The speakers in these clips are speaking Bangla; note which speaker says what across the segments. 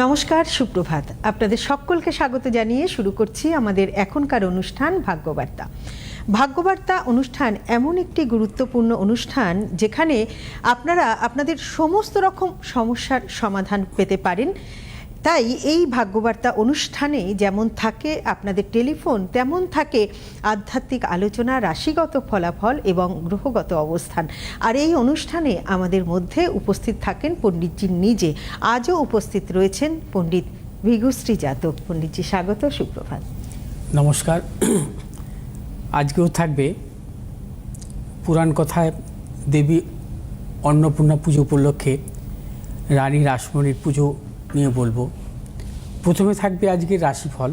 Speaker 1: নমস্কার, সুপ্রভাত। আপনাদের সকলকে স্বাগত জানিয়ে শুরু করছি আমাদের এখনকার অনুষ্ঠান ভাগ্যবার্তা। ভাগ্যবার্তা অনুষ্ঠান এমন একটি গুরুত্বপূর্ণ অনুষ্ঠান যেখানে আপনারা আপনাদের সমস্ত রকম সমস্যার সমাধান পেতে পারেন। তাই এই ভাগ্যবার্তা অনুষ্ঠানে যেমন থাকে আপনাদের টেলিফোন, তেমন থাকে আধ্যাত্মিক আলোচনা, রাশিগত ফলাফল এবং গ্রহগত অবস্থান। আর এই অনুষ্ঠানে আমাদের মধ্যে উপস্থিত থাকেন পণ্ডিতজি নিজে। আজও উপস্থিত রয়েছেন পণ্ডিত ভিগুশ্রী জাতক। পণ্ডিতজি স্বাগত, সুপ্রভাত।
Speaker 2: নমস্কার। আজকেও থাকবে পুরাণ কথায় দেবী অন্নপূর্ণা পুজো উপলক্ষে রানী রাসমণির পুজো নিয়ে বলবো। প্রথমে থাকবে আজকের রাশিফল।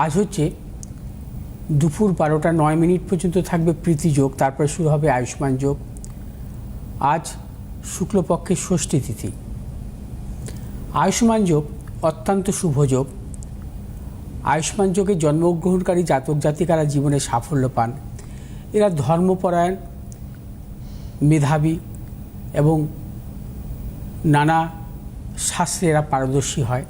Speaker 2: আজ হচ্ছে দুপুর 12টা 9 পর্যন্ত থাকবে প্রীতিযোগ, তারপরে শুরু হবে আয়ুষ্মান যোগ। আজ শুক্লপক্ষের ষষ্ঠী তিথি। আয়ুষ্মান যোগ অত্যন্ত শুভ যোগ। আয়ুষ্মান যোগে জন্মগ্রহণকারী জাতক জাতিকারা জীবনে সাফল্য পান। এরা ধর্মপরায়ণ, মেধাবী এবং নানা শাস্ত্রে এরা পারদর্শী হয়।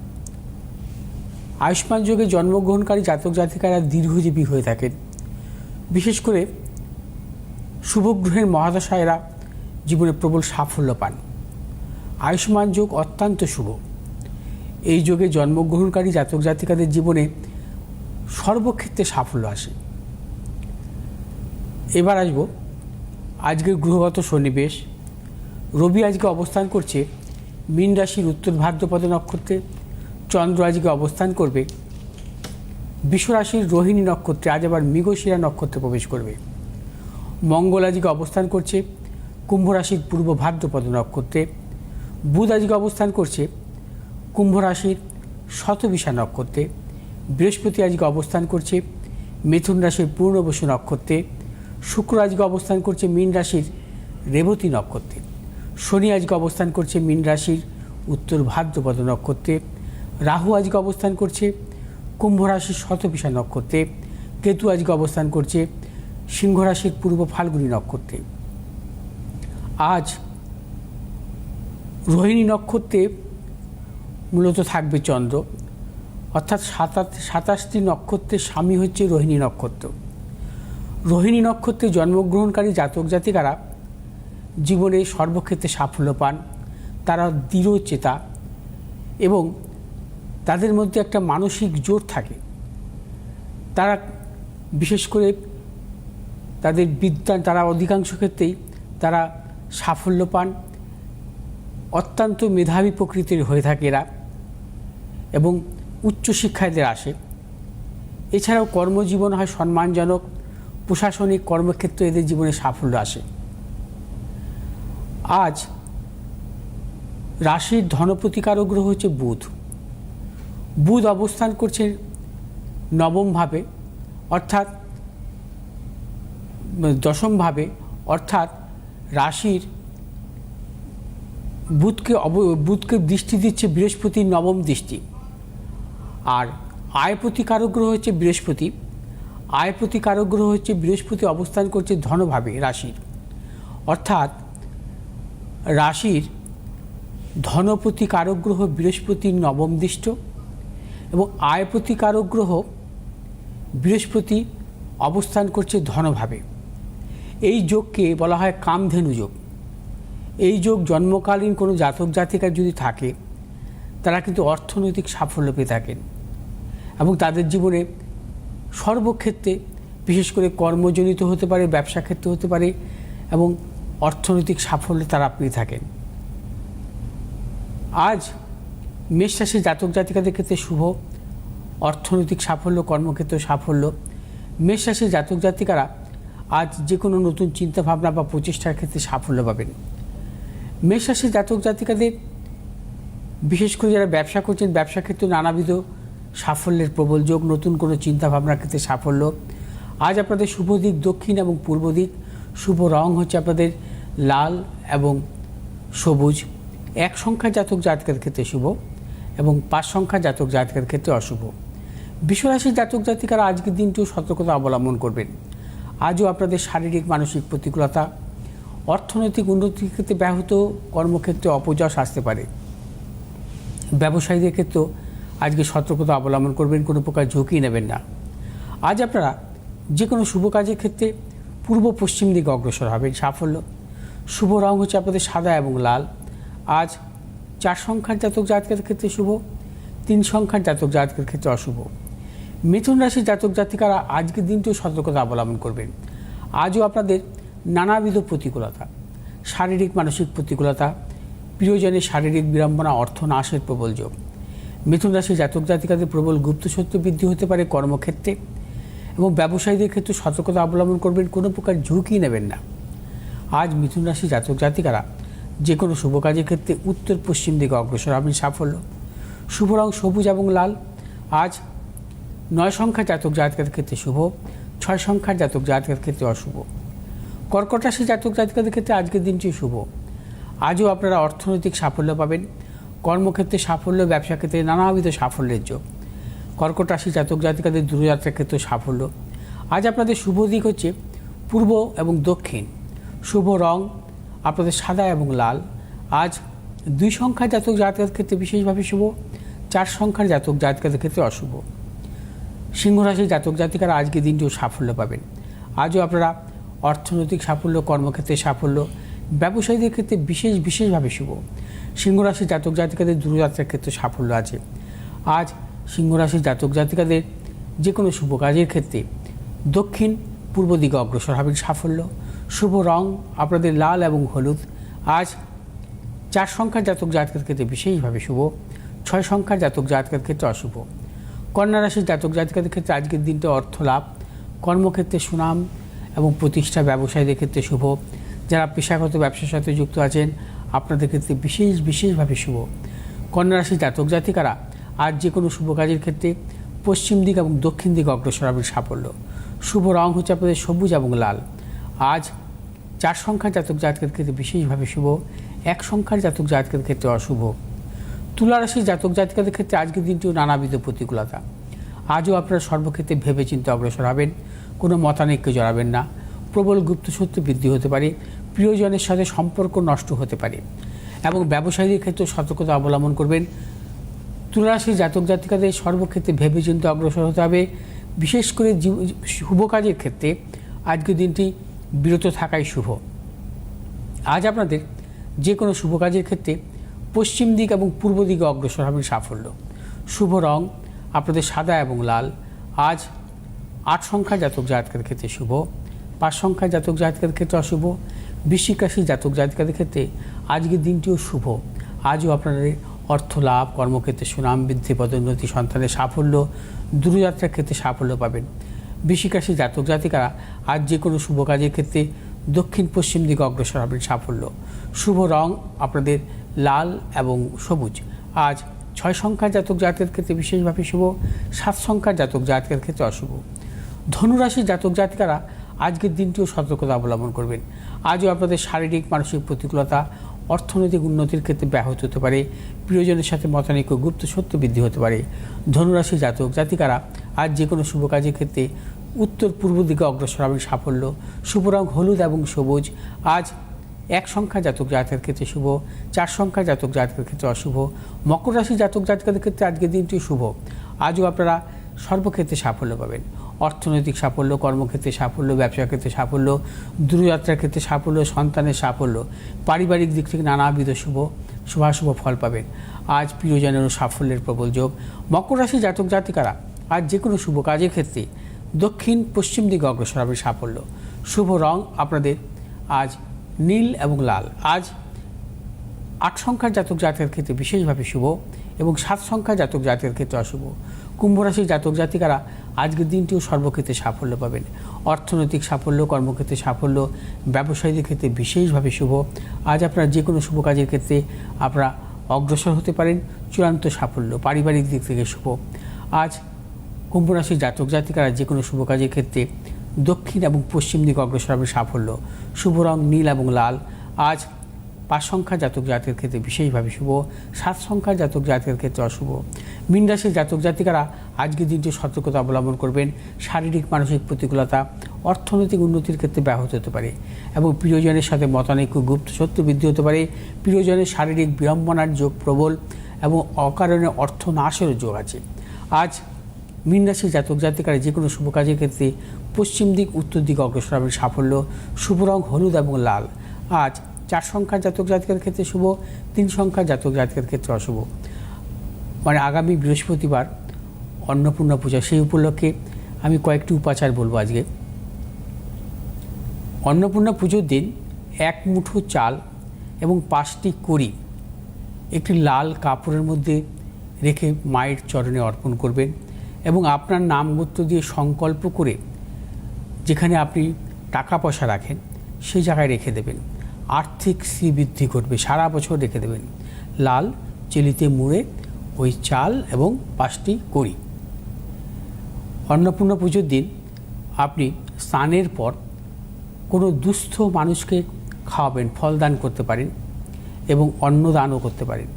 Speaker 2: আয়ুষ্মান যোগে জন্মগ্রহণকারী জাতক জাতিকারা দীর্ঘজীবী হয়ে থাকেন। বিশেষ করে শুভগ্রহের মহাদশা এরা জীবনে প্রবল সাফল্য পান। আয়ুষ্মান যোগ অত্যন্ত শুভ। এই যোগে জন্মগ্রহণকারী জাতক জাতিকাদের জীবনে সর্বক্ষেত্রে সাফল্য আসে। এবার আসব আজকের গ্রহগত সন্নিবেশ। রবি আজকে অবস্থান করছে মীন রাশির উত্তর ভাদ্রপদ নক্ষত্রে। চন্দ্র আজকে অবস্থান করবে বৃষ রাশির রোহিণী নক্ষত্রে। আজ আবার মৃগশিরা নক্ষত্রে প্রবেশ করবে। মঙ্গল আজকে অবস্থান করছে কুম্ভ রাশির পূর্ব ভাদ্রপদ নক্ষত্রে। বুধ আজকে অবস্থান করছে কুম্ভ রাশির শতবিশা নক্ষত্রে। বৃহস্পতি আজকে অবস্থান করছে মিথুন রাশির পূর্ণবসু নক্ষত্রে। শুক্র আজকে অবস্থান করছে মীন রাশির রেবতী নক্ষত্রে। শনি আজকে অবস্থান করছে মীন রাশির উত্তর ভাদ্রপদ নক্ষত্রে। রাহু আজকে অবস্থান করছে কুম্ভ রাশির শতবিশা নক্ষত্রে। কেতু আজকে অবস্থান করছে সিংহ রাশির পূর্ব ফাল্গুনী নক্ষত্রে। আজ রোহিণী নক্ষত্রে মূলত থাকবে চন্দ্র, অর্থাৎ 27টি নক্ষত্রের স্বামী হচ্ছে রোহিণী নক্ষত্র। রোহিণী নক্ষত্রে জন্মগ্রহণকারী জাতক জাতিকারা জীবনে সর্বক্ষেত্রে সাফল্য পান। তারা দৃঢ়চেতা এবং তাদের মধ্যে একটা মানসিক জোর থাকে। তারা বিশেষ করে তাদের বিদ্যা, তারা অধিকাংশ ক্ষেত্রেই তারা সাফল্য পান। অত্যন্ত মেধাবী প্রকৃতির হয়ে থাকে এরা এবং উচ্চশিক্ষা এদের আসে। এছাড়াও কর্মজীবন হয় সম্মানজনক। প্রশাসনিক কর্মক্ষেত্রে এদের জীবনে সাফল্য আসে। আজ রাশির ধনপ্রতিকারক গ্রহ হচ্ছে বুধ। বুধ অবস্থান করছে নবমভাবে, অর্থাৎ দশমভাবে, অর্থাৎ রাশির বুধকে দৃষ্টি দিচ্ছে বৃহস্পতির নবম দৃষ্টি। আর আয়প্রতিকারক গ্রহ হচ্ছে বৃহস্পতি। আয়প্রতিকারক গ্রহ হচ্ছে বৃহস্পতি অবস্থান করছে ধনভাবে রাশির, অর্থাৎ রাশির ধনপ্রতিকারক গ্রহ বৃহস্পতির নবম দৃষ্ট এবং আয়প্রতিকারক গ্রহ বৃহস্পতি অবস্থান করছে ধনভাবে। এই যোগকে বলা হয় কামধেনু যোগ। এই যোগ জন্মকালীন কোনো জাতক জাতিকার যদি থাকে তারা কিন্তু অর্থনৈতিক সাফল্য পেয়ে থাকেন এবং তাদের জীবনে সর্বক্ষেত্রে, বিশেষ করে কর্মজনিত হতে পারে, ব্যবসা ক্ষেত্রে হতে পারে, এবং অর্থনৈতিক সাফল্য তারা পেয়ে থাকেন। আজ মেষ রাশির জাতক জাতিকাদের ক্ষেত্রে শুভ অর্থনৈতিক সাফল্য, কর্মক্ষেত্রে সাফল্য। মেষ রাশির জাতক জাতিকারা আজ যে কোনো নতুন চিন্তাভাবনা বা প্রচেষ্টার ক্ষেত্রে সাফল্য পাবেন। মেষ রাশির জাতক জাতিকাদের বিশেষ করে যারা ব্যবসা করছেন, ব্যবসা ক্ষেত্রে নানাবিধ সাফল্যের প্রবল যোগ। নতুন কোনো চিন্তাভাবনার ক্ষেত্রে সাফল্য। আজ আপনাদের শুভ দিক দক্ষিণ এবং পূর্ব দিক। শুভ রং হচ্ছে আপনাদের লাল এবং সবুজ। 1 সংখ্যার জাতক জাতিকার ক্ষেত্রে শুভ এবং 5 সংখ্যার জাতক জাতিকার ক্ষেত্রে অশুভ। বিশ্বরাশির জাতক জাতিকারা আজকের দিনটিও সতর্কতা অবলম্বন করবেন। আজও আপনাদের শারীরিক মানসিক প্রতিকূলতা, অর্থনৈতিক উন্নতির ক্ষেত্রে ব্যাহত, কর্মক্ষেত্রে অপযশ আসতে পারে। ব্যবসায়ীদের ক্ষেত্রেও আজকে সতর্কতা অবলম্বন করবেন, কোনো প্রকার ঝুঁকি নেবেন না। আজ আপনারা যে কোনো শুভ কাজের ক্ষেত্রে পূর্ব পশ্চিম দিকে অগ্রসর হবেন, সাফল্য। শুভ রং হচ্ছে আপনাদের সাদা এবং লাল। আজ 4 সংখ্যার জাতক জাতিকার ক্ষেত্রে শুভ, 3 সংখ্যার জাতক জাতিকার ক্ষেত্রে অশুভ। মিথুন রাশির জাতক জাতিকারা আজকের দিনটিও সতর্কতা অবলম্বন করবেন। আজও আপনাদের নানাবিধ প্রতিকূলতা, শারীরিক মানসিক প্রতিকূলতা, প্রিয়জনের শারীরিক বিড়ম্বনা, অর্থ নাশের প্রবল যোগ। মিথুন রাশির জাতক জাতিকাদের প্রবল গুপ্তশত্রু বৃদ্ধি হতে পারে কর্মক্ষেত্রে, এবং ব্যবসায়ীদের ক্ষেত্রে সতর্কতা অবলম্বন করবেন, কোনো প্রকার ঝুঁকি নেবেন না। আজ মিথুন রাশির জাতক জাতিকারা যে কোনো শুভ কাজের ক্ষেত্রে উত্তর পশ্চিম দিকে অগ্রসর হবেন, সাফল্য। শুভ রং সবুজ এবং লাল। আজ 9 সংখ্যার জাতক জাতিকাদের ক্ষেত্রে শুভ, 6 সংখ্যার জাতক জাতিকাদের ক্ষেত্রে অশুভ। কর্কট রাশির জাতক জাতিকাদের ক্ষেত্রে আজকের দিনটি শুভ। আজও আপনারা অর্থনৈতিক সাফল্য পাবেন, কর্মক্ষেত্রে সাফল্য, ব্যবসা ক্ষেত্রে নানাবিধ সাফল্যের যোগ। কর্কট রাশির জাতক জাতিকাদের দূরযাত্রার ক্ষেত্রে সাফল্য। আজ আপনাদের শুভ দিক হচ্ছে পূর্ব এবং দক্ষিণ। শুভ রং আপনাদের সাদা এবং লাল। আজ 2 সংখ্যার জাতক জাতিকাদের ক্ষেত্রে বিশেষভাবে শুভ, 4 সংখ্যার জাতক জাতিকাদের ক্ষেত্রে অশুভ। সিংহ রাশির জাতক জাতিকারা আজকে দিনটিও সাফল্য পাবেন। আজও আপনারা অর্থনৈতিক সাফল্য, কর্মক্ষেত্রে সাফল্য, ব্যবসায়ীদের ক্ষেত্রে বিশেষভাবে শুভ। সিংহ রাশির জাতক জাতিকাদের দূরযাত্রার ক্ষেত্রে সাফল্য আছে। আজ সিংহ রাশির জাতক জাতিকাদের যে কোনো শুভ কাজের ক্ষেত্রে দক্ষিণ পূর্ব দিকে অগ্রসর হবেন, সাফল্য। শুভ রং আপনাদের লাল এবং হলুদ। আজ 4 সংখ্যার জাতক জাতিকাদের ক্ষেত্রে বিশেষভাবে শুভ, 6 সংখ্যার জাতক জাতিকাদের ক্ষেত্রে অশুভ। কন্যা রাশির জাতক জাতিকাদের ক্ষেত্রে আজকের দিনটা অর্থ লাভ, কর্মক্ষেত্রে সুনাম এবং প্রতিষ্ঠা, ব্যবসায়ীদের ক্ষেত্রে শুভ। যারা পেশাগত ব্যবসার সাথে যুক্ত আছেন আপনাদের ক্ষেত্রে বিশেষভাবে শুভ। কন্যা রাশির জাতক জাতিকারা আজ যে কোনো শুভ কাজের ক্ষেত্রে পশ্চিম দিক এবং দক্ষিণ দিকে অগ্রসর হবেন, সাফল্য। শুভ রং হচ্ছে আপনাদের সবুজ এবং লাল। আজ 4 সংখ্যার জাতক জাতকের ক্ষেত্রে বিশেষভাবে শুভ, 1 সংখ্যার জাতক জাতকের ক্ষেত্রে অশুভ। তুলা রাশির জাতক জাতিকাদের ক্ষেত্রে আজকের দিনটিও নানাবিধ প্রতিকূলতা। আজও আপনারা সর্বক্ষেত্রে ভেবেচিন্তে অগ্রসর হবেন, কোনো মতানৈক্যে জড়াবেন না। প্রবল গুপ্তশত্রু বৃদ্ধি হতে পারে, প্রিয়জনের সাথে সম্পর্ক নষ্ট হতে পারে, এবং ব্যবসায়ীদের ক্ষেত্রে সতর্কতা অবলম্বন করবেন। তুলা রাশির জাতক জাতিকাদের সর্বক্ষেত্রে ভেবেচিন্তে অগ্রসর হতে হবে। বিশেষ করে শুভ কাজের ক্ষেত্রে আজকের দিনটি বিরত থাকাই শুভ। আজ আপনাদের যে কোনো শুভ কাজের ক্ষেত্রে পশ্চিম দিক এবং পূর্ব দিকে অগ্রসর হবেন, সাফল্য। শুভ রং আপনাদের সাদা এবং লাল। আজ 8 সংখ্যার জাতক জাতিকাদের ক্ষেত্রে শুভ, 5 সংখ্যার জাতক জাতিকাদের ক্ষেত্রে অশুভ। বৃশ্চিক রাশির জাতক জাতিকাদের ক্ষেত্রে আজকের দিনটিও শুভ। আজও আপনাদের অর্থ লাভ, কর্মক্ষেত্রে সুনাম বৃদ্ধি, পদোন্নতি, সন্তানের সাফল্য, দূরযাত্রার ক্ষেত্রে সাফল্য পাবেন। বৃশ্চিক রাশির জাতক জাতিকারা আজ যে কোনো শুভ কাজের ক্ষেত্রে দক্ষিণ পশ্চিম দিকে অগ্রসর হবেন, সাফল্য। শুভ রং আপনাদের লাল এবং সবুজ। আজ 6 সংখ্যার জাতক জাতকের ক্ষেত্রে বিশেষভাবে শুভ, 7 সংখ্যার জাতক জাতকের ক্ষেত্রে অশুভ। ধনুরাশির জাতক জাতিকারা আজকের দিনটিও সতর্কতা অবলম্বন করবেন। আজও আপনাদের শারীরিক মানসিক প্রতিকূলতা, অর্থনৈতিক উন্নতির ক্ষেত্রে ব্যাহত হতে পারে, প্রিয়জনের সাথে মতানৈক্য, গুপ্তশত্রু বৃদ্ধি হতে পারে। ধনুরাশির জাতক জাতিকারা আজ যে কোনো শুভ কাজের ক্ষেত্রে উত্তর পূর্ব দিকে অগ্রসর হবেন, সাফল্য। শুভ রং হলুদ এবং সবুজ। আজ 1 সংখ্যা জাতক জাতকের ক্ষেত্রে শুভ, 4 সংখ্যা জাতক জাতকের ক্ষেত্রে অশুভ। মকর রাশির জাতক জাতিকাদের ক্ষেত্রে আজকের দিনটি শুভ। আজও আপনারা সর্বক্ষেত্রে সাফল্য পাবেন, অর্থনৈতিক সাফল্য, কর্মক্ষেত্রে সাফল্য, ব্যবসা ক্ষেত্রে সাফল্য, দূরযাত্রার ক্ষেত্রে সাফল্য, সন্তানের সাফল্য, পারিবারিক দিক থেকে নানাবিধ শুভাশুভ ফল পাবেন। আজ প্রিয়জনেরও সাফল্যের প্রবল যোগ। মকর রাশির জাতক জাতিকারা আজ যে কোনো শুভ কাজের ক্ষেত্রে দক্ষিণ পশ্চিম দিকে অগ্রসর হবে, সাফল্য। শুভ রং আপনাদের আজ নীল এবং লাল। আজ 8 সংখ্যার জাতক জাতকের ক্ষেত্রে বিশেষভাবে শুভ এবং 7 সংখ্যার জাতক জাতকের ক্ষেত্রে অশুভ। কুম্ভ রাশির জাতক জাতিকারা আজকের দিনটিও সর্বক্ষেত্রে সাফল্য পাবেন, অর্থনৈতিক সাফল্য, কর্মক্ষেত্রে সাফল্য, ব্যবসায়ীদের ক্ষেত্রে বিশেষভাবে শুভ। আজ আপনারা যে কোনো শুভ কাজের ক্ষেত্রে আপনারা অগ্রসর হতে পারেন, চূড়ান্ত সাফল্য, পারিবারিক দিক থেকে শুভ। আজ কুম্ভ রাশির জাতক জাতিকারা যে কোনো শুভ কাজের ক্ষেত্রে দক্ষিণ এবং পশ্চিম দিকে অগ্রসর হবে, সাফল্য। শুভ রং নীল এবং লাল। আজ 5 সংখ্যার জাতক জাতকের ক্ষেত্রে বিশেষভাবে শুভ, 7 সংখ্যার জাতক জাতকের ক্ষেত্রে অশুভ। মীন রাশির জাতক জাতিকারা আজকের দিনটি সতর্কতা অবলম্বন করবেন। শারীরিক মানসিক প্রতিকূলতা, অর্থনৈতিক উন্নতির ক্ষেত্রে ব্যাহত হতে পারে এবং প্রিয়জনের সাথে মতানৈক্য, গুপ্তশত্রু বৃদ্ধি হতে পারে। প্রিয়জনের শারীরিক বিড়ম্বনার যোগ প্রবল এবং অকারণে অর্থ নাশেরও যোগ আছে। আজ মীন রাশির জাতক জাতিকারা যে কোনো শুভ কাজের ক্ষেত্রে পশ্চিম দিক উত্তর দিক অগ্রসর হবেন সাফল্য। শুভ রং হলুদ এবং লাল। আজ 4 সংখ্যার জাতক জাতিকার ক্ষেত্রে শুভ, 3 সংখ্যার জাতক জাতিকার ক্ষেত্রে অশুভ। মানে আগামী বৃহস্পতিবার অন্নপূর্ণা পূজা, সেই উপলক্ষে আমি কয়েকটি উপাচার বলবো আজকে। অন্নপূর্ণা পুজোর দিন 1 মুঠো চাল এবং 5টি কড়ি একটি লাল কাপড়ের মধ্যে রেখে মায়ের চরণে অর্পণ করবেন এবং আপনার নাম গোত্র দিয়ে সংকল্প করে যেখানে আপনি টাকা পয়সা রাখেন সেই জায়গায় রেখে দেবেন। আর্থিক শ্রীবৃদ্ধি ঘটবে, সারা বছর রেখে দেবেন। লাল চেলিতে মুড়ে ওই চাল এবং 5টি কড়ি। অন্নপূর্ণা পুজোর দিন আপনি স্নানের পর কোনো দুস্থ মানুষকে খাওয়াবেন, ফলদান করতে পারেন এবং অন্নদানও করতে পারেন।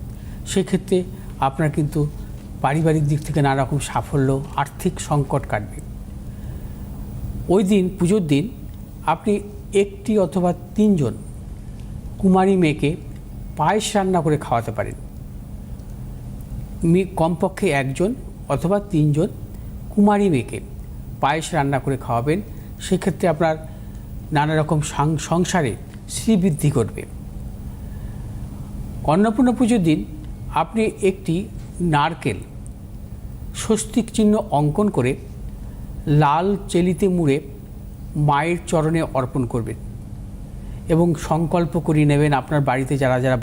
Speaker 2: সেক্ষেত্রে আপনার কিন্তু পারিবারিক দিক থেকে নানা রকম সাফল্য, আর্থিক সংকট কাটবে। ওই দিন পুজোর দিন আপনি 1টি অথবা 3 জন কুমারী মেয়েকে পায়েস রান্না করে খাওয়াতে পারেন। কমপক্ষে 1 জন অথবা 3 জন কুমারী মেয়েকে পায়েস রান্না করে খাওয়াবেন। সেক্ষেত্রে আপনার নানা রকম সংসারে শ্রীবৃদ্ধি ঘটবে। অন্নপূর্ণা পুজোর দিন আপনি একটি নারকেল স্বস্তিক চিহ্ন অঙ্কন করে লাল চেলিতে মুড়ে মায়ের চরণে অর্পণ করবেন এবং সংকল্প করিয়ে নেবেন আপনার বাড়িতে যারা যারা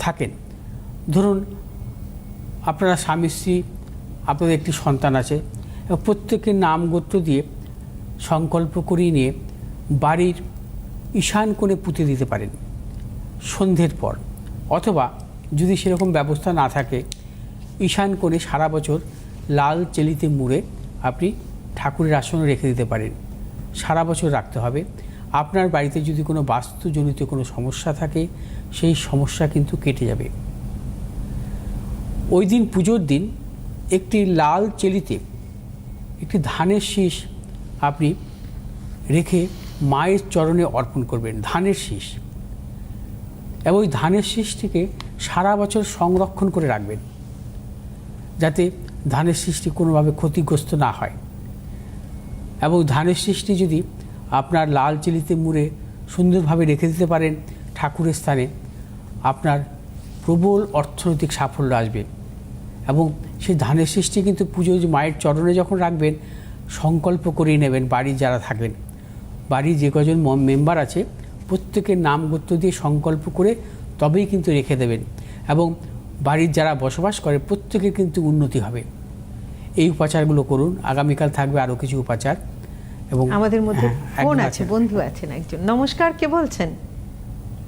Speaker 2: থাকেন। ধরুন আপনারা স্বামী স্ত্রী, আপনাদের একটি সন্তান আছে, প্রত্যেকের নাম গোত্র দিয়ে সংকল্প করিয়ে নিয়ে বাড়ির ঈশান কোণে পুঁতে দিতে পারেন সন্ধ্যের পর, অথবা যদি সেরকম ব্যবস্থা না থাকে ঈশান কোণে সারা বছর লাল চেলিতে মুড়ে আপনি ঠাকুরের আসনে রেখে দিতে পারেন। সারা বছর রাখতে হবে। আপনার বাড়িতে যদি কোনো বাস্তুজনিত কোনো সমস্যা থাকে সেই সমস্যা কিন্তু কেটে যাবে। ওই দিন পুজোর দিন একটি লাল চেলিতে একটি ধানের শীষ আপনি রেখে মায়ের চরণে অর্পণ করবেন, ধানের শীষ। এবং ওই ধানের শীষটিকে সারা বছর সংরক্ষণ করে রাখবেন যাতে ধানের শীষটি কোনোভাবে ক্ষতিগ্রস্ত না হয়। এবং ধানের শীষটি যদি আপনার লাল চিলিতে মুড়ে সুন্দরভাবে রেখে দিতে পারেন ঠাকুরের স্থানে, আপনার প্রবল অর্থনৈতিক সাফল্য আসবে। এবং সেই ধানের শীষটি কিন্তু পুজো মায়ের চরণে যখন রাখবেন সংকল্প করিয়ে নেবেন। বাড়ির যারা থাকবেন, বাড়ির যে কজন মেম্বার আছে প্রত্যেকের নাম গোত্র দিয়ে সংকল্প করে তবেই কিন্তু রেখে দেবেন এবং বাড়ির যারা বসবাস করে প্রত্যেকের কিন্তু উন্নতি হবে। এই উপাচারগুলো করুন। আগামীকাল থাকবে আরও কিছু উপাচার। এবং
Speaker 1: আমাদের মধ্যে ফোন আছে, বন্ধু আছেন একজন। নমস্কার, কে বলছেন?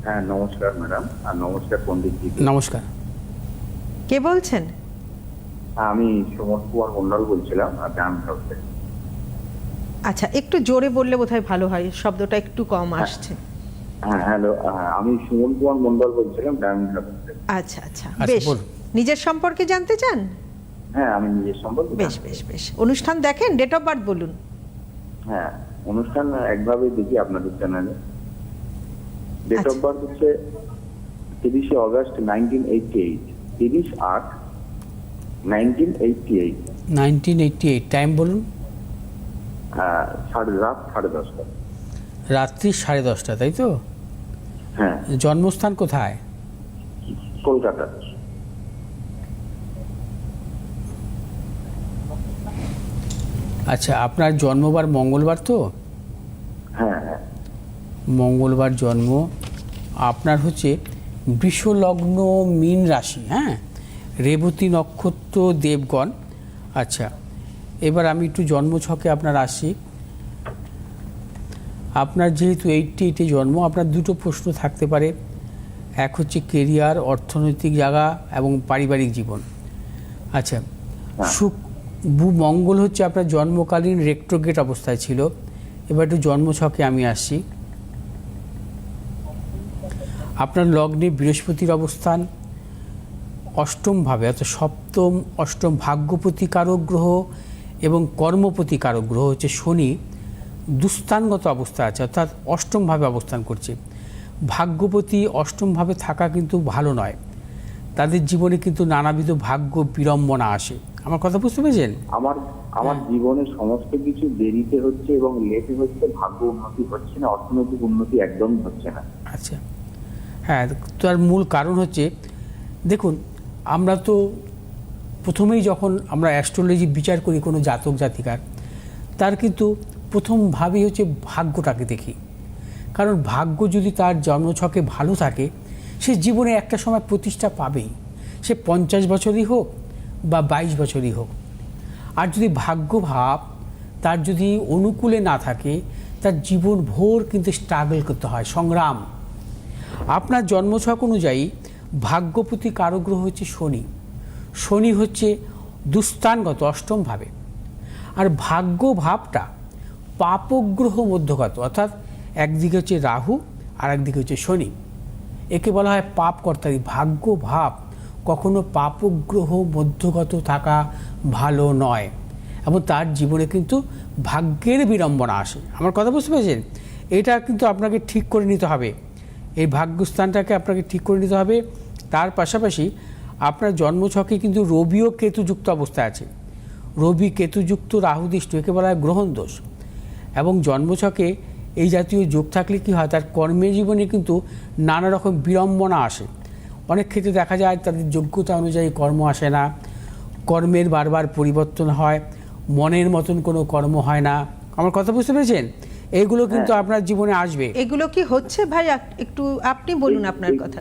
Speaker 3: হ্যাঁ নমস্কার ম্যাডাম। আর নমস্কার পণ্ডিতজি।
Speaker 2: নমস্কার,
Speaker 1: কে বলছেন?
Speaker 3: আমি সুমন কুমার মন্ডল বলছিলাম ডায়মন্ড থেকে।
Speaker 1: আচ্ছা, একটু জোরে বললে বোধহয় ভালো হয়, শব্দটা একটু কম আসছে।
Speaker 3: হ্যাঁ হ্যালো, আমি সুমন কুমার মন্ডল বলছিলাম ডায়মন্ড থেকে।
Speaker 1: আচ্ছা আচ্ছা, বেশ।
Speaker 2: বলুন।
Speaker 1: নিজের সম্পর্কে জানতে চান?
Speaker 3: হ্যাঁ আমি নিজের সম্পর্কে।
Speaker 1: বেশ বেশ বেশ। অনুষ্ঠান দেখেন? ডেট অফ বার্থ বলুন।
Speaker 3: হ্যাঁ অনুষ্ঠান একভাবে দেখি আপনাদের চ্যানেলে। ডেট অফ বার্থ হচ্ছে 30শে অগস্ট 1988, 30/8/1988।
Speaker 2: 1988। টাইম বলুন।
Speaker 3: রাত 10:30।
Speaker 2: রাত্রি 10:30, তাই তো?
Speaker 3: হ্যাঁ।
Speaker 2: জন্মস্থান কোথায়?
Speaker 3: কলকাতা।
Speaker 2: আচ্ছা, আপনার জন্মবার মঙ্গলবার তো?
Speaker 3: হ্যাঁ হ্যাঁ
Speaker 2: মঙ্গলবার জন্ম। আপনার হচ্ছে বৃষলগ্ন মীন রাশি, হ্যাঁ, রেবতী নক্ষত্র, দেবগণ। আচ্ছা, এবার আমি একটু জন্মছকে আপনার আসি। আপনার যেহেতু 88-এ জন্ম, আপনার দুটো প্রশ্ন থাকতে পারে। এক হচ্ছে কেরিয়ার, অর্থনৈতিক জায়গা এবং পারিবারিক জীবন। আচ্ছা, মঙ্গল হচ্ছে আপনার জন্মকালীন রেট্রোগ্রেড অবস্থায় ছিল। এবার একটু জন্মছকে আমি আসছি। আপনার লগ্নে বৃহস্পতির অবস্থান অষ্টমভাবে, অর্থাৎ সপ্তম অষ্টম ভাগ্যপতিকারক গ্রহ এবং কর্মপতিকারক গ্রহ হচ্ছে শনি দুস্থানগত অবস্থা আছে, অর্থাৎ অষ্টমভাবে অবস্থান করছে। ভাগ্যপতি অষ্টমভাবে থাকা কিন্তু ভালো নয়। তাদের জীবনে কিন্তু নানাবিধ ভাগ্য বিড়ম্বনা আসে। আমার কথা বুঝতে পেরেছেন?
Speaker 3: আমার জীবনে সমস্ত কিছু দেরিতে হচ্ছে এবং লেটে হচ্ছে, ভাগ্য উন্নতি হচ্ছে না, অর্থনৈতিক উন্নতি একদমই হচ্ছে না।
Speaker 2: আচ্ছা, হ্যাঁ, তার মূল কারণ হচ্ছে, দেখুন, আমরা তো প্রথমেই যখন আমরা অ্যাস্ট্রোলজি বিচার করি কোনো জাতক জাতিকার, তার কিন্তু প্রথমভাবেই হচ্ছে ভাগ্যটাকে দেখি। কারণ ভাগ্য যদি তার জন্মছকে ভালো থাকে, সে জীবনে একটা সময় প্রতিষ্ঠা পাবেই, সে 50 বছরই হোক বা 22 বছরই হোক। আর যদি ভাগ্যভাব তার যদি অনুকূলে না থাকে, তার জীবন ভোর কিন্তু স্ট্রাগল করতে হয়, সংগ্রাম। আপনার জন্মছক অনুযায়ী ভাগ্যপতি কারগ্রহ হচ্ছে শনি। শনি হচ্ছে দুস্থানগত অষ্টমভাবে। আর ভাগ্য ভাবটা পাপগ্রহ মধ্যগত, অর্থাৎ একদিকে হচ্ছে রাহু আর একদিকে হচ্ছে শনি। একে বলা হয় পাপকর্তারি। ভাগ্য ভাব কখনো পাপগ্রহ মধ্যগত থাকা ভালো নয়, এবং তার জীবনে কিন্তু ভাগ্যের বিড়ম্বনা আসে। আমার কথা বুঝতে পেরেছেন? এটা কিন্তু আপনাকে ঠিক করে নিতে হবে, এই ভাগ্যস্থানটাকে আপনাকে ঠিক করে নিতে হবে। তার পাশাপাশি আপনার জন্মছকে কিন্তু রবি ও কেতুযুক্ত অবস্থায় আছে। রবি কেতুযুক্ত রাহুদৃষ্ট, একে বলা হয় গ্রহণ দোষ। এবং জন্মছকে এই জাতীয় যোগ থাকলে কি হয়, তার কর্মের জীবনে কিন্তু নানা রকম বিড়ম্বনা আসে। অনেক ক্ষেত্রে দেখা যায় তাদের যোগ্যতা অনুযায়ী কর্ম আসে না, কর্মের বারবার পরিবর্তন হয়, মনের মতন কোনো কর্ম হয় না। আমার কথা বুঝতে পেরেছেন? এইগুলো কিন্তু আপনার জীবনে আসবে।
Speaker 1: এগুলো কি হচ্ছে ভাই? একটু আপনি বলুন আপনার কথা।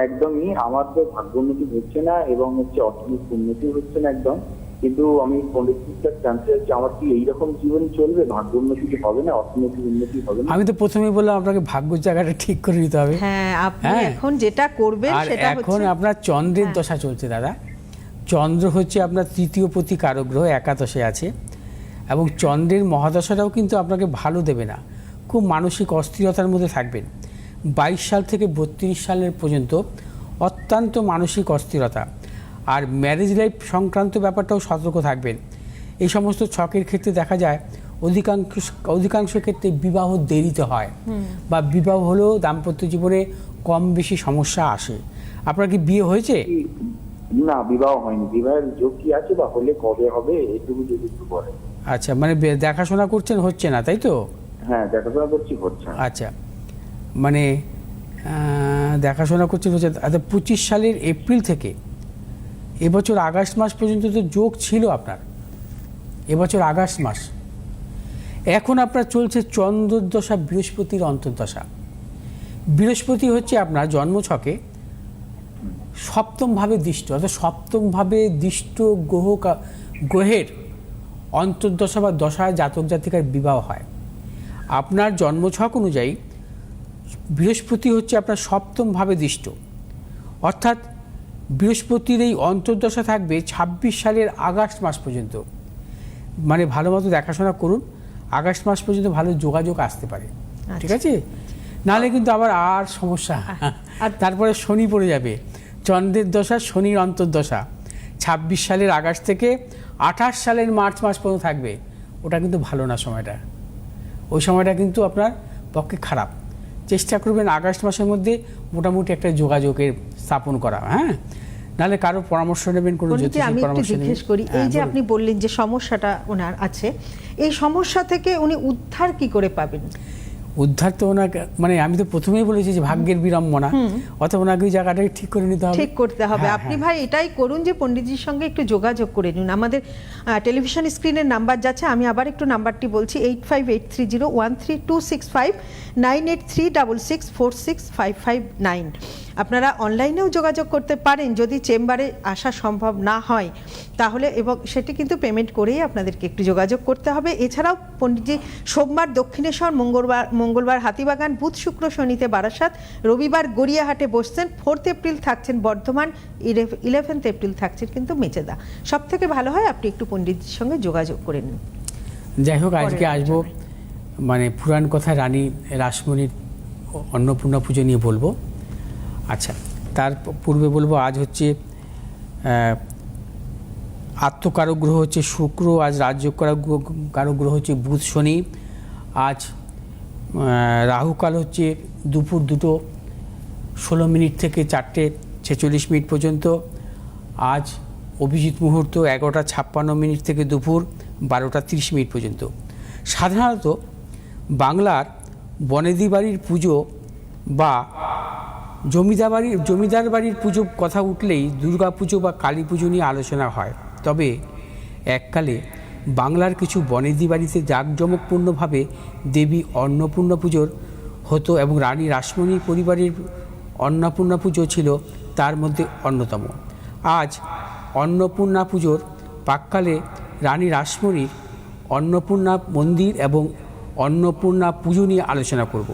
Speaker 3: একদমই আমার তো ভাগ্যোন্নতি হচ্ছে না এবং হচ্ছে অর্থনৈতিক উন্নতি হচ্ছে না একদম। কিন্তু আমি পলিটিক্সটা জানতে চাচ্ছি, আমার কি এইরকম জীবন চলবে? ভাগ্যোন্নতি হবে না, অর্থনৈতিক উন্নতি হবে না?
Speaker 2: আমি তো প্রথমেই বললাম আপনাকে ভাগ্যের জায়গাটা ঠিক করে নিতে হবে।
Speaker 1: হ্যাঁ, আপনি এখন যেটা করবেন সেটা হচ্ছে,
Speaker 2: এখন আপনার চন্দ্রের দশা চলছে দাদা। চন্দ্র হচ্ছে আপনার তৃতীয় পতি কারগ্রহ, একাদশে আছে। এবং চন্দ্রের মহাদশাটাও কিন্তু আপনাকে ভালো দেবে না, খুব মানসিক অস্থিরতার মধ্যে থাকবেন। 22 সাল থেকে 32 সালের পর্যন্ত অত্যন্ত মানসিক অস্থিরতা। আর ম্যারেজ লাইফ সংক্রান্ত ব্যাপারটাও সতর্ক থাকবেন। এই সমস্ত ছকের ক্ষেত্রে দেখা যায় অধিকাংশ ক্ষেত্রে বিবাহ দেরিতে হয়, বা বিবাহ হলেও দাম্পত্য জীবনে কম বেশি সমস্যা আসে। আপনার কি বিয়ে হয়েছে?
Speaker 3: না, বিবাহ হয়নি। বিবাহের যোগ কি আছে বা হলে কবে হবে এটুকু যদি একটু বলেন।
Speaker 2: আচ্ছা, মানে দেখাশোনা করছেন, হচ্ছে না, তাই তো?
Speaker 3: হ্যাঁ, দেখাশোনা করছি, হচ্ছে না।
Speaker 2: আচ্ছা, মানে দেখাশোনা করছেন, হচ্ছে। আচ্ছা, 25 সালের এপ্রিল থেকে এবছর আগস্ট মাস পর্যন্ত তো যোগ ছিল আপনার, এবছর আগস্ট মাস। এখন আপনার চলছে চন্দ্রদশা, বৃহস্পতির অন্তর্দশা। বৃহস্পতি হচ্ছে আপনার জন্মছকে সপ্তমভাবে দৃষ্ট, অর্থাৎ সপ্তমভাবে দৃষ্ট গ্রহের অন্তর্দশা বা দশায় জাতক জাতিকার বিবাহ হয়। আপনার জন্মছক অনুযায়ী বৃহস্পতি হচ্ছে আপনার সপ্তমভাবে দৃষ্ট, অর্থাৎ বৃহস্পতির এই অন্তর্দশা থাকবে 26 সালের আগস্ট মাস পর্যন্ত। মানে ভালো মতো দেখাশোনা করুন, আগস্ট মাস পর্যন্ত ভালো যোগাযোগ আসতে পারে, ঠিক আছে? নাহলে কিন্তু আবার সমস্যা। আর তারপরে শনি পড়ে যাবে, চন্দ্রের দশা, শনির অন্তর্দশা 26 সালের আগস্ট থেকে 28 সালের মার্চ মাস পর্যন্ত থাকবে। ওটা কিন্তু ভালো না সময়টা, ওই সময়টা কিন্তু আপনার পক্ষে খারাপ। চেষ্টা করবেন আগস্ট মাসের মধ্যে মোটামুটি একটা যোগাযোগের স্থাপন করা। হ্যাঁ, নাহলে কারো পরামর্শ নেবেন, কোনো জ্যোতিষীর
Speaker 1: আমি একটু
Speaker 2: পরামর্শ নেবেন।
Speaker 1: জিজ্ঞেস করি, এই যে আপনি বললেন যে সমস্যাটা ওনার আছে, এই সমস্যা থেকে উনি উদ্ধার কি করে পাবেন?
Speaker 2: উদ্ধার তো ওনাকে, মানে আমি তো প্রথমেই বলেছি যে ভাগ্যের বিড়ম্বনা, অথবা ওনাকে ওই জায়গাটাকে ঠিক করে নিতে হবে,
Speaker 1: ঠিক করতে হবে। আপনি ভাই এটাই করুন যে পণ্ডিতজির সঙ্গে একটু যোগাযোগ করে নিন। আমাদের টেলিভিশন স্ক্রিনের নাম্বার যাচ্ছে, আমি আবার একটু নাম্বারটি বলছি, 8583013265, 9836646559। আপনারা অনলাইনেও যোগাযোগ করতে পারেন যদি চেম্বারে আসা সম্ভব না হয় তাহলে, এবং সেটি কিন্তু পেমেন্ট করেই আপনাদেরকে একটু যোগাযোগ করতে হবে। এছাড়াও পণ্ডিতজি সোমবার দক্ষিণেশ্বর, মঙ্গলবার হাতিবাগান, বুধ শুক্র শনিতে বারাসাত, রবিবার গড়িয়াহাটে বসছেন, 4 এপ্রিল থাকছেন বর্ধমান, 11 এপ্রিল থাকছেন কিন্তু মেচেদা। সব থেকে ভালো হয় আপনি একটু পণ্ডিতজির সঙ্গে যোগাযোগ করে নিন।
Speaker 2: যাই হোক, আজকে আসবো মানে পুরাণ কথা রানী রাসমণির অন্নপূর্ণা পুজো নিয়ে বলবো। আচ্ছা, তার পূর্বে বলবো আজ হচ্ছে আত্মকারক গ্রহ হচ্ছে শুক্র, আজ রাজ্য কারক গ্রহ হচ্ছে বুধ শনি, আজ রাহুকাল হচ্ছে দুপুর 2:16 থেকে 4টে 46 পর্যন্ত। আজ অভিজিৎ মুহূর্ত 11:56 থেকে দুপুর 12:30 পর্যন্ত। সাধারণত বাংলার বনেদি বাড়ির পুজো বা জমিদার বাড়ির পুজো কথা উঠলেই দুর্গা পুজো বা কালী পুজো নিয়ে আলোচনা হয়। তবে এককালে বাংলার কিছু বনেদি বাড়িতে জাঁকজমকপূর্ণভাবে দেবী অন্নপূর্ণা পুজোর হতো এবং রানী রাসমণি পরিবারের অন্নপূর্ণা পুজো ছিল তার মধ্যে অন্যতম। আজ অন্নপূর্ণা পুজোর প্রাক্কালে রানী রাসমণির অন্নপূর্ণা মন্দির এবং অন্নপূর্ণা পুজো নিয়ে আলোচনা করব।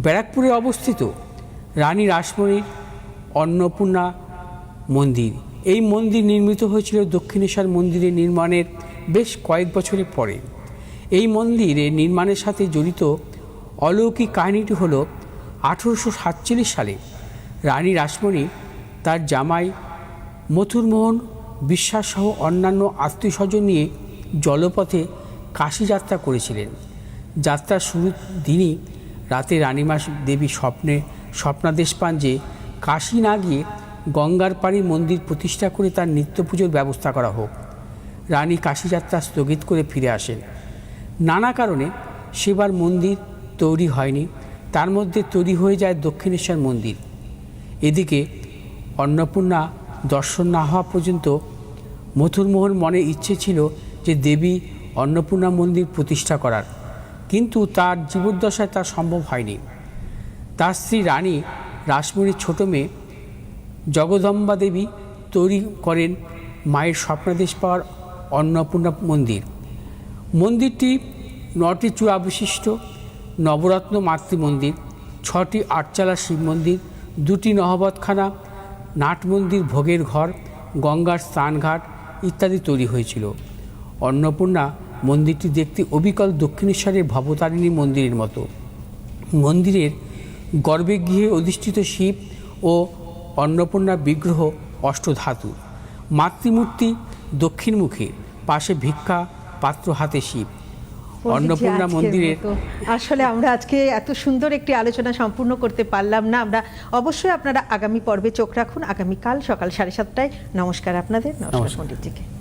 Speaker 2: ব্যারাকপুরে অবস্থিত রানী রাসমণির অন্নপূর্ণা মন্দির, এই মন্দির নির্মিত হয়েছিল দক্ষিণেশ্বর মন্দিরের নির্মাণের বেশ কয়েক বছরের পরে। এই মন্দিরের নির্মাণের সাথে জড়িত অলৌকিক কাহিনীটি হলো 1847 সালে রানী রাসমণি তার জামাই মথুরমোহন বিশ্বাস সহ অন্যান্য আত্মীয় স্বজন নিয়ে জলপথে কাশী যাত্রা করেছিলেন। যাত্রার শুরুর দিনই রাতে রানীমা দেবী স্বপ্নাদেশ পান যে কাশী না গিয়ে গঙ্গার পাড়ে মন্দির প্রতিষ্ঠা করে তার নিত্য পুজোর ব্যবস্থা করা হোক। রানী কাশী যাত্রা স্থগিত করে ফিরে আসেন। নানা কারণে সেবার মন্দির তৈরি হয়নি, তার মধ্যে তৈরি হয়ে যায় দক্ষিণেশ্বর মন্দির। এদিকে অন্নপূর্ণা দর্শন না হওয়া পর্যন্ত মথুরমোহন মনে ইচ্ছে ছিল যে দেবী অন্নপূর্ণা মন্দির প্রতিষ্ঠা করার, কিন্তু তার জীবদ্দশায় তা সম্ভব হয়নি। তার স্ত্রী রানী রাসমণির ছোট মেয়ে জগদম্বা দেবী তৈরি করেন মায়ের স্বপ্নাদেশ পাওয়ার অন্নপূর্ণা মন্দির। মন্দিরটি 9টি চূড়া বিশিষ্ট নবরত্ন মাতৃমন্দির, 6টি আটচালা শিব মন্দির, 2টি নহবতখানা, নাট মন্দির, ভোগের ঘর, গঙ্গার স্নানঘাট ইত্যাদি তৈরি হয়েছিল। অন্নপূর্ণা মন্দিরটি দেখতে অবিকল দক্ষিণেশ্বরের ভবতারিণী মন্দিরের মতো। মন্দিরের গর্ভগৃহে অধিষ্ঠিত শিব ও অন্নপূর্ণা বিগ্রহ অষ্টধাতু। মাতৃমূর্তি দক্ষিণমুখী, পাশে ভিক্ষা পাত্র হাতে শিব। অন্নপূর্ণা মন্দিরের
Speaker 1: আসলে আমরা আজকে এত সুন্দর একটি আলোচনা সম্পূর্ণ করতে পারলাম না। আমরা অবশ্যই আপনারা আগামী পর্বে চোখ রাখুন। আগামীকাল সকাল 7:30টায়। নমস্কার আপনাদের। নমস্কার পণ্ডিতজিকে।